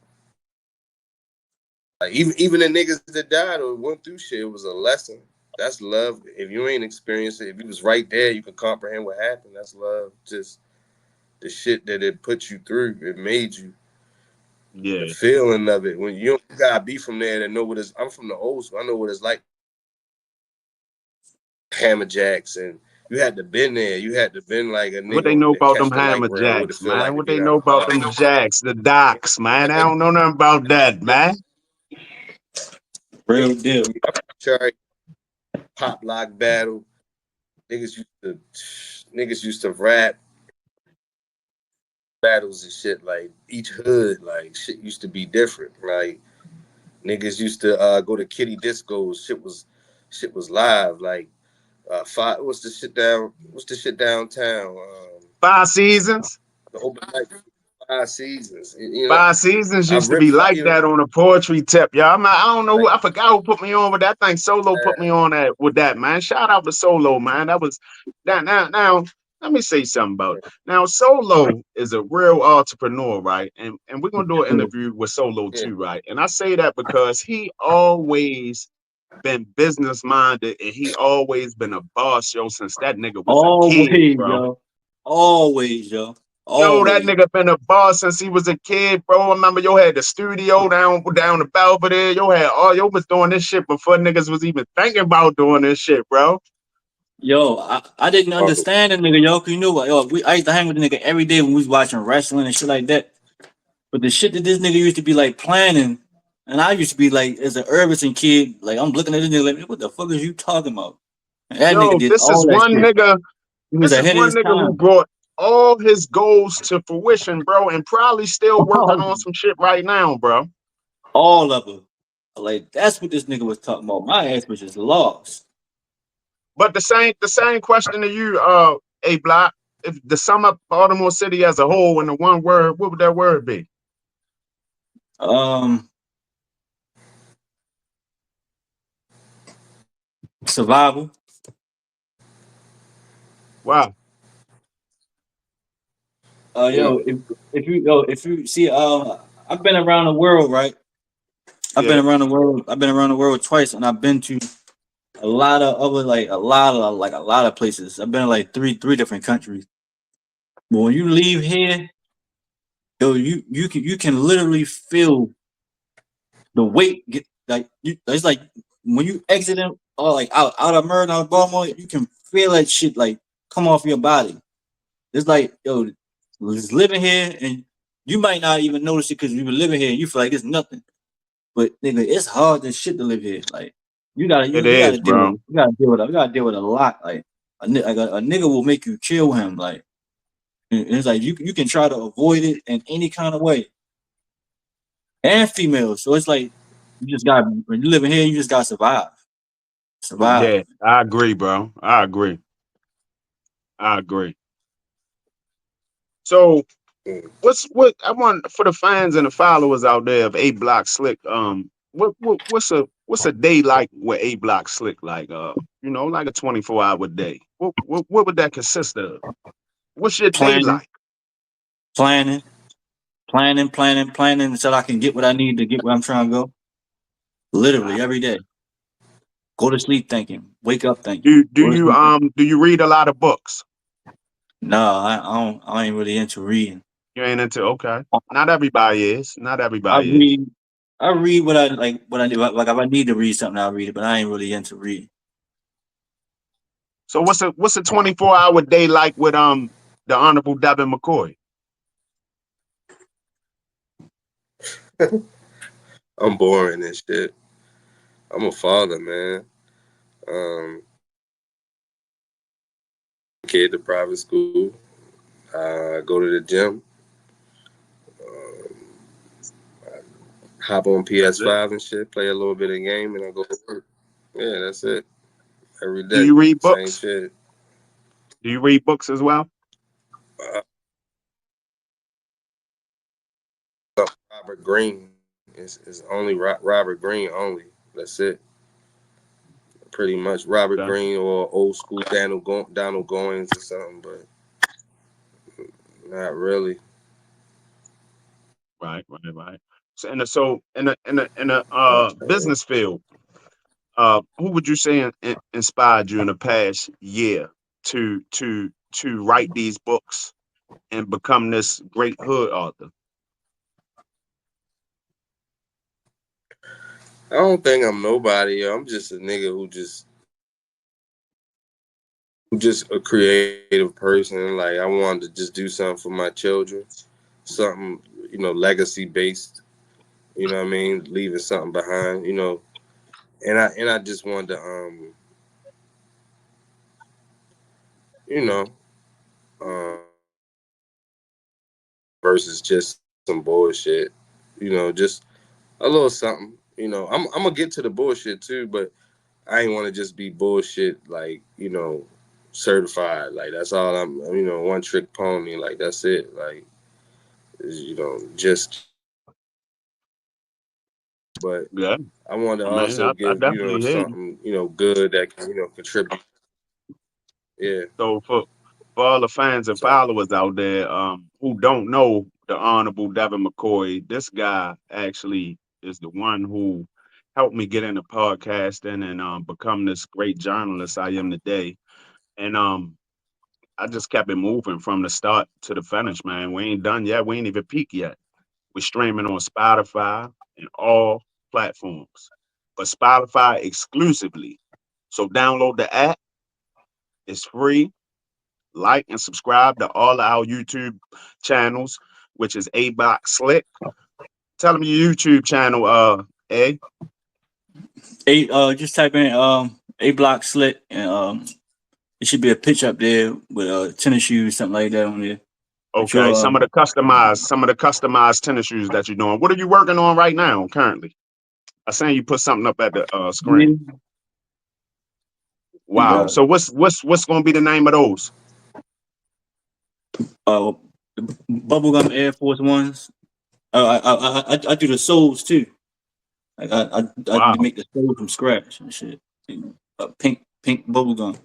like even the niggas that died or went through shit, it was a lesson. That's love. If you ain't experienced it, if you was right there, you can comprehend what happened. That's love. Just the shit that it put you through, it made you. The Yeah. feeling of it when you gotta be from there to know what it's. I'm from the old school. I know what it's like. Hammer jacks and you had to been there. You had to been like a What they nigga know that about them catch the light hammer rail. What it jacks, feel man? like to What be they down know about them Harlem. jacks, the docks, man? I don't know nothing about that, man. Real deal. Cherry pop lock battle. Niggas used to niggas used to rap battles and shit. Like each hood, like shit used to be different. Like niggas used to go to kitty discos. Shit was live. Like five. What's the shit downtown? 5 Seasons. The open mic 5 seasons. You know, 5 Seasons I used to ripped be five. like You know, that on a poetry tip, y'all. I don't know who like I forgot who put me on with that thing. Solo put me on that with that, man. Shout out to Solo, man. That was now. Let me say something about it. Now. Solo is a real entrepreneur, right? And we're gonna do an interview with Solo yeah, too, right? And I say that because he always been business minded and he always been a boss, yo, since that nigga was a kid, Always, bro. yo. Always, yo. Yo, that Always. nigga been a boss since he was a kid, bro. I remember yo had the studio down the Belvedere. Yo had yo was doing this shit before niggas was even thinking about doing this shit, bro. Yo, I didn't understand the nigga, yo. 'Cause you know what? Yo, I used to hang with the nigga every day when we was watching wrestling and shit like that. But the shit that this nigga used to be like planning, and I used to be like, as an Irvington kid, like I'm looking at this nigga like, what the fuck is you talking about? That nigga Yo, did all that shit. He was this is ahead of one his nigga who time. brought all his goals to fruition, bro, and probably still working All, on some shit right now, bro. all of them. Like that's what this nigga was talking about. My ass was just lost. But the same question to you, A Block. If to sum up Baltimore City as a whole in the one word, what would that word be? Um, Survival. Wow. Yo, if you see, I've been around the world, right? I've been Yeah. around the world. I've been around the world twice, and I've been to a lot of other, like a lot of places. I've been in like three different countries. But when you leave here, yo, you can literally feel the weight get like you. It's like when you exit them, or like out of Maryland, out of Baltimore, you can feel that shit like come off your body. It's like yo, just living here, and you might not even notice it because you've been living here. And you feel like it's nothing, but nigga, it's hard as shit to live here. Like It you gotta is, deal with bro. it. You gotta deal with a lot. Like a nigga will make you kill him. Like and it's like you can try to avoid it in any kind of way, and females. So it's like you just got when you living here, you just gotta survive. Survive. Yeah, I agree, bro. I agree. I agree. So Mm. what I want for the fans and the followers out there of A Block Slick, what's a day like with A Block Slick? Like like a 24-hour day. What would that consist of? What's your day Planning, like? planning, planning until I can get what I need to get where I'm trying to go. Literally every day. Go to sleep thinking. Wake up thinking. Do Go to you sleep thinking. do you read a lot of books? No, I don't. I ain't really into reading. You ain't into okay. Not everybody is. Not I everybody is. read. I read what I like. What I do. Like if I need to read something, I'll read it. But I ain't really into reading. So what's a 24-hour day like with the Honorable Devin McCoy? I'm boring and shit. I'm a father, man. Um, kid to private school. I go to the gym. Um, hop on That's it. PS5 and shit. Play a little bit of game, and I go to work. Yeah, that's it. Every Do day, you read same books? shit. Do you read books as well? Uh, Robert Greene. It's only Robert Greene only. That's it. Pretty much Robert Okay. Greene or old school Donald Goins or something, but not really. Right. So in the business field, who would you say inspired you in the past year to write these books and become this great hood author? I don't think I'm nobody. Yo. I'm just a nigga who just a creative person. Like I wanted to just do something for my children, something legacy based. You know what I mean? Leaving something behind. And I just wanted to you know um versus just some bullshit. Just a little something. I'm gonna get to the bullshit too, but I ain't want to just be bullshit like certified. Like that's all I'm. One trick pony. Like that's it. Like just. But Yeah, I want to I mean, also I give definitely hear you. something good that can contribute. Yeah. So for all the fans and So followers out there who don't know the Honorable Devin McCoy, this guy actually is the one who helped me get into podcasting and become this great journalist I am today. And I just kept it moving from the start to the finish, man. We ain't done yet. We ain't even peaked yet. We're streaming on Spotify and all platforms, but Spotify exclusively. So download the app. It's free. Like and subscribe to all our YouTube channels, which is A Box Slick. Tell them your YouTube channel, A. Just type in Ablock Slick, and it should be a picture up there with tennis shoes, something like that on there. But Okay, you're some of the customized tennis shoes that you're doing. What are you working on right now currently? I seen you put something up at the screen. yeah, we Wow. got So what's going to be the name of those? uh bubblegum Air Force Ones. I do the soles too. Like I Wow. make the soles from scratch and shit. And, pink bubblegum.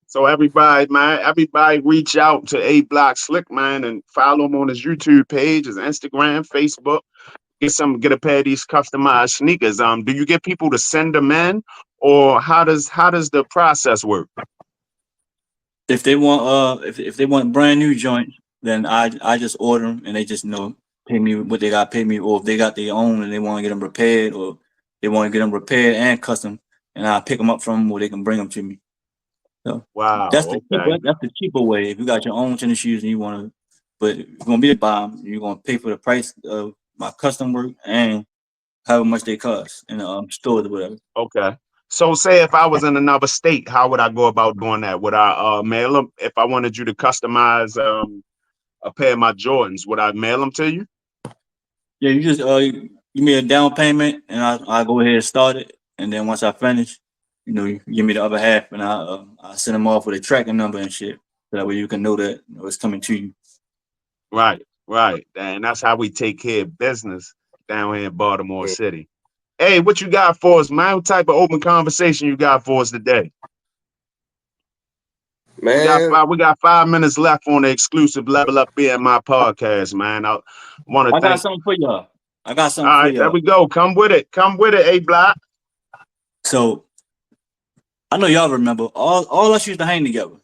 So everybody, man, everybody reach out to A Block Slick, man, and follow him on his YouTube page, his Instagram, Facebook. Get a pair of these customized sneakers. Do you get people to send them in, or how does the process work? If they want if they want brand new joints, then I just order them and they just pay me what they got to pay me, or if they got their own and they want to get them repaired, or they want to get them repaired and custom, and I pick them up from them or they can bring them to me. So Wow. Okay. that's the cheaper way. If you got your own tennis shoes and you want to, but if you're gonna be to buy them, you're gonna pay for the price of my custom work and however much they cost in the stores or whatever. Okay. So say if I was in another state, how would I go about doing that? Would I mail them if I wanted you to customize a pair of my Jordans? Would I mail them to you? Yeah, you just give me a down payment and I go ahead and start it, and then once I finish, you give me the other half and I send them off with a tracking number and shit, so that way you can know that it's coming to you. Right, right. And that's how we take care of business down here in Baltimore Mm. City. Hey, what you got for us, man? What type of open conversation you got for us today? Man, We got 5 minutes left on the exclusive Level Up BMI podcast, man. I want to I got thank. something for y'all. I got All something for right, there y'all. we go. Come with it. Come with it, A Block. So I know y'all remember all us used to hang together.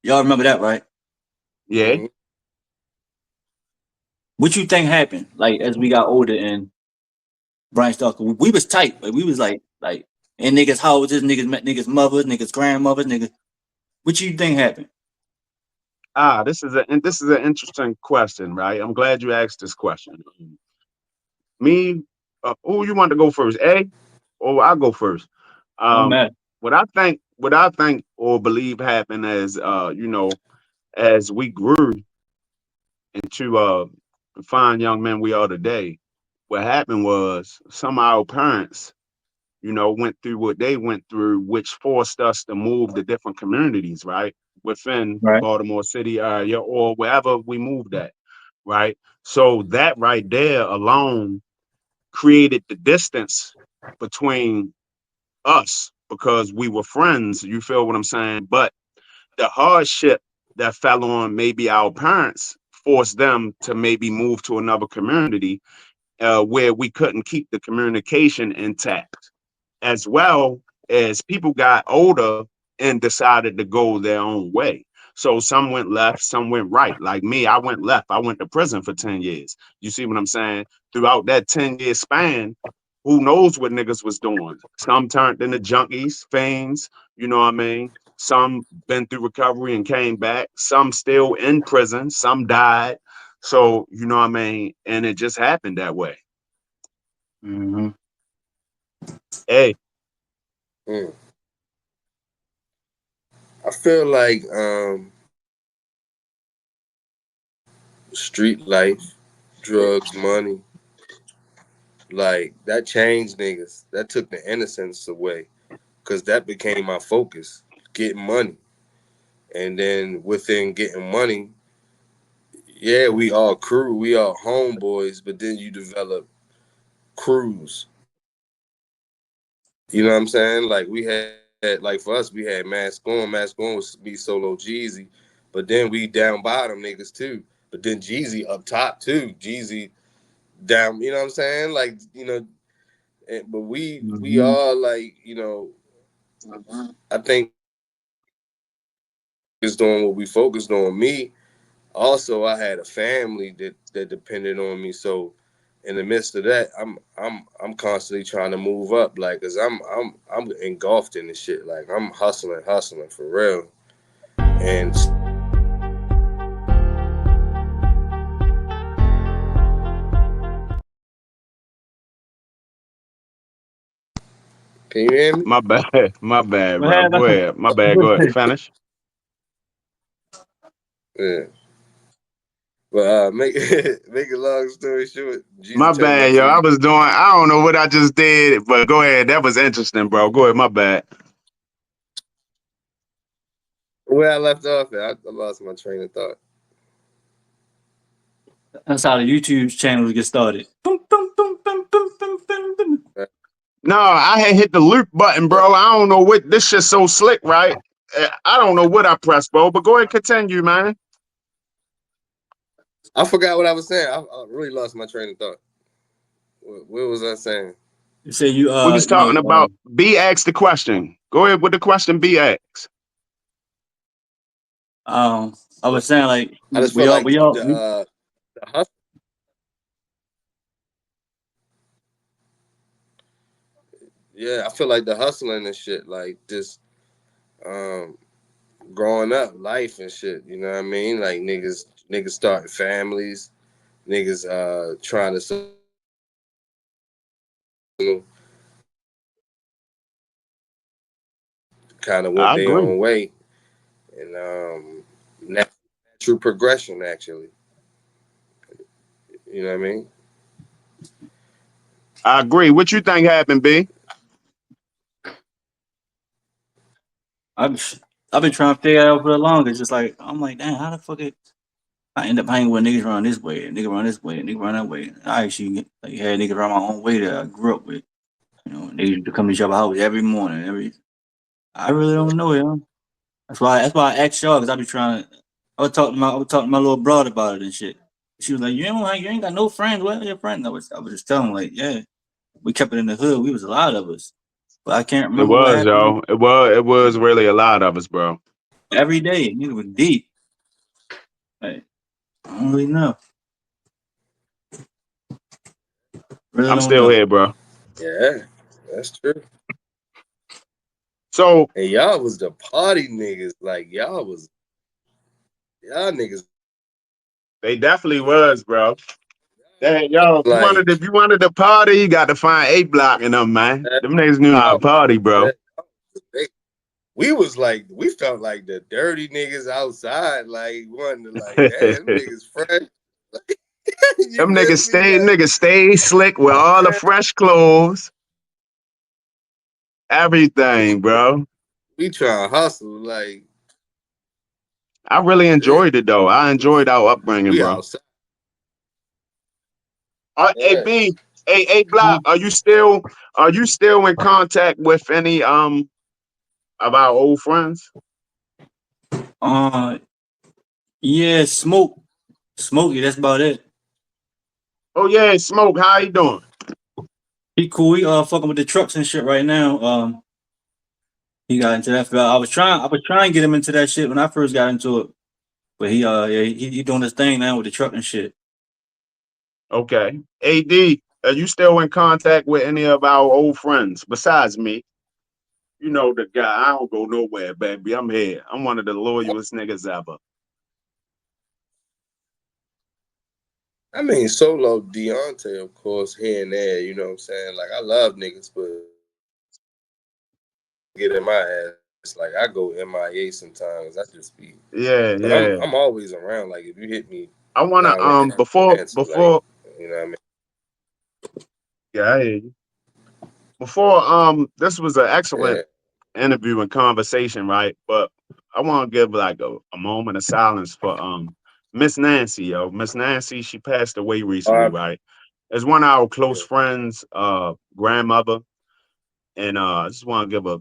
Y'all remember that, right? Yeah. mhm. What you think happened? Like as we got older and Brian Stalker, we was tight. Like we was like in niggas' houses, niggas met niggas' mothers, niggas' grandmothers, niggas. What you think happened? This is an interesting question, right? I'm glad you asked this question. Me, who you want to go first, A, or I go first? No Um, matter. what I think or believe happened as as we grew into the fine young men we are today. What happened was some of our parents, went through what they went through, which forced us to move to different communities, right? Within the Right. Baltimore City area or wherever we moved at, right? So that right there alone created the distance between us because we were friends. You feel what I'm saying? But the hardship that fell on maybe our parents forced them to maybe move to another community where we couldn't keep the communication intact, as well as people got older and decided to go their own way. So some went left, some went right. Like me, I went left. I went to prison for 10 years. You see what I'm saying? Throughout that 10-year span, who knows what niggas was doing? Some turned into junkies, fiends, you know what I mean? Some been through recovery and came back. Some still in prison. Some died. So, you know what I mean? And it just happened that way. Mm-hmm. Hey, Mm. I feel like street life, drugs, money, like that changed niggas. That took the innocence away because that became my focus, getting money. And then within getting money, yeah, we all crew, we all homeboys, but then you develop crews. You know what I'm saying? Like we had like for us, we had Mask On. Mask On was me solo Jeezy, but then we down bottom niggas too. But then Jeezy up top too. Jeezy down, you know what I'm saying? Like, but we Mm-hmm. all like, I think is doing what we focused on. Me, also I had a family that depended on me. So in the midst of that, I'm constantly trying to move up, like, cause I'm engulfed in this shit. Like I'm hustling for real. And Can you hear me? My bad. My bad, What bro. Go happened? ahead. My bad. Go ahead. Finish. Yeah. But make make a long story short, My Jesus turned bad, yo. into I you. was doing. I don't know what I just did, but go ahead. That was interesting, bro. Go ahead. My bad. Where I left off at, I lost my train of thought. That's how the YouTube channels get started. Boom, boom, boom, boom, boom, boom, boom, boom. No, I had hit the loop button, bro. I don't know what this shit's so slick, right? I don't know what I pressed, bro. But go ahead, continue, man. I forgot what I was saying. I really lost my train of thought. What was I saying? You say you We was you know talking about B asked the question. Go ahead with the question B asked. I was saying like I just feel like we the hustle. Yeah, I feel like the hustling and shit, like just um growing up, life and shit. You know what I mean? Like niggas starting families, niggas trying to kind of went I their agree. own way, and natural progression actually. You know what I mean? I agree. What you think happened, B? I've I've been trying to figure it out for the longest. Just like I'm like, damn, how the fuck I end up hanging with niggas run this way, nigga run this way, nigga run that way. I actually like had niggas run my own way that I grew up with. You know, they used to come to each other's house every morning. I really don't know, yo. That's why I asked y'all because I be trying to. I was talking to my little brother about it and shit. She was like, you ain't got no friends. What are your friends? I was just telling her, like, yeah, we kept it in the hood. We was a lot of us, but I can't It remember what was, happened yo. It was really a lot of us, bro. every day. Nigga was deep. Like, I don't really know. Really I'm don't still know. here, bro. Yeah, that's true. So And y'all was the party niggas. Like y'all niggas they definitely was, bro. Hey, yo, like if you wanted to party, you got to find A Block in them, man. Them niggas knew how to party, bro. we was like we felt like the dirty niggas outside. Like wanting to like damn them niggas fresh. You Them feel me? Like niggas stay slick with all the man, fresh clothes, everything, bro. we trying to hustle. Like I really yeah, enjoyed it though. I enjoyed our upbringing, we bro. outside. Hey Yeah. B, A Block, are you still in contact with any of our old friends? Uh, yeah, Smokey. That's about it. Oh yeah, Smoke, how you doing? He cool. He fucking with the trucks and shit right now. He got into that. I was trying to get him into that shit when I first got into it, but yeah, he doing his thing now with the truck and shit. Okay. AD, are you still in contact with any of our old friends besides me? You know the guy. I don't go nowhere, baby. I'm here. I'm one of the loyalest niggas ever. I mean solo Deontay, of course, here and there, you know what I'm saying? Like I love niggas, but get in my ass. Like I go MIA sometimes. I just be Yeah, but yeah. I'm always around. Like if you hit me I wanna now and then, I answer, like, before you know what I mean? yeah, I hear you. Before this was an excellent Yeah. interview and conversation, right? But I want to give like a moment of silence for Miss Nancy, yo. Miss Nancy, she passed away All recently, right. right? As one of our close Yeah. friends, grandmother, and I just want to give a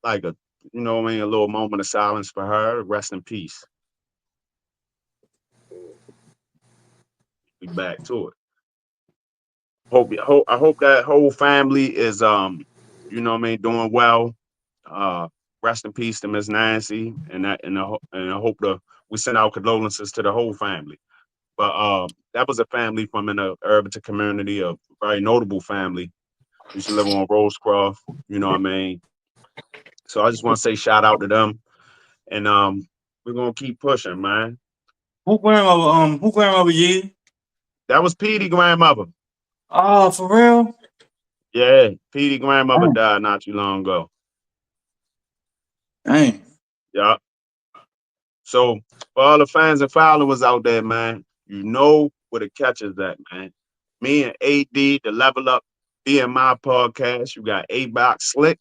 like a you know what I mean, a little moment of silence for her. Rest in peace. Be back to it. I hope that whole family is you know what I mean, doing well. Uh, rest in peace to Miss Nancy, and I hope we send our condolences to the whole family. But that was a family from in the Irvington community, a very notable family. Used to live on Rosecroft, you know what I mean. So I just want to say shout out to them, and we're gonna keep pushing, man. Who grandma was you? That was Petey grandmother. Oh, for real? Yeah, Petey grandmother Dang. died not too long ago. Dang. Yeah. So for all the fans and followers out there, man, you know where the catch is at, man. Me and AD, the Level Up BMI podcast. You got A Box Slick.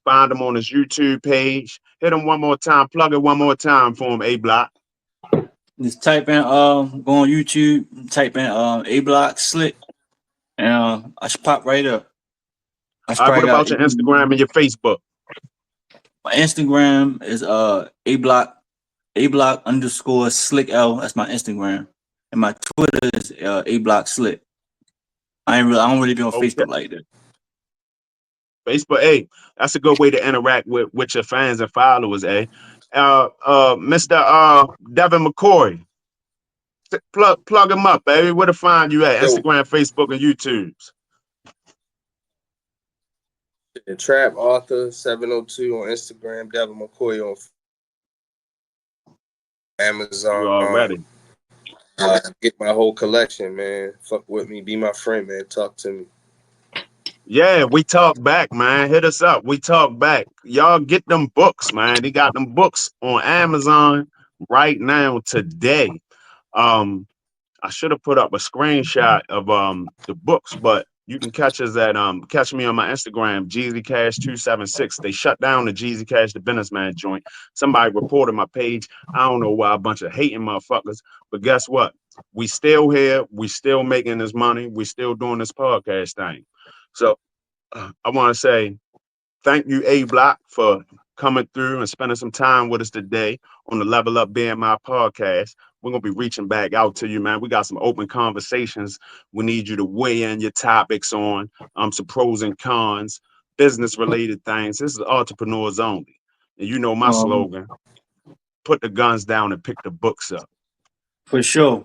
Find him on his YouTube page. Hit him one more time. Plug it one more time for him, A Block. Just type in go on YouTube, type in A Block Slick, and I should pop right up. I should All right, what probably got about your Instagram and your Facebook? my Instagram is A Block underscore Slick L. That's my Instagram, and my Twitter is A Block Slick. I don't really be on Okay. Facebook like that. Facebook, hey, that's a good way to interact with your fans and followers, eh? Mr. Devin McCoy, plug him up, baby. Where to find you at? Yo, Instagram, Facebook, and YouTube's. the Trap Author 702 on Instagram, Devin McCoy on You Amazon. already. Get my whole collection, man. Fuck with me, be my friend, man. Talk to me. Yeah, we talk back, man. Hit us up. We talk back. Y'all get them books, man. They got them books on Amazon right now today. Um, I should have put up a screenshot of the books, but you can catch me on my Instagram, Jeezy Cash 276. They shut down the Jeezy Cash the businessman joint. Somebody reported my page. I don't know why, a bunch of hating motherfuckers. But guess what? We still here. We still making this money. We still doing this podcast thing. So I want to say thank you, A Block, for coming through and spending some time with us today on the Level Up BMI podcast. We're gonna be reaching back out to you, man. We got some open conversations. We need you to weigh in your topics on some pros and cons, business related things. This is entrepreneurs only. And you know my Um, slogan: put the guns down and pick the books up. for sure.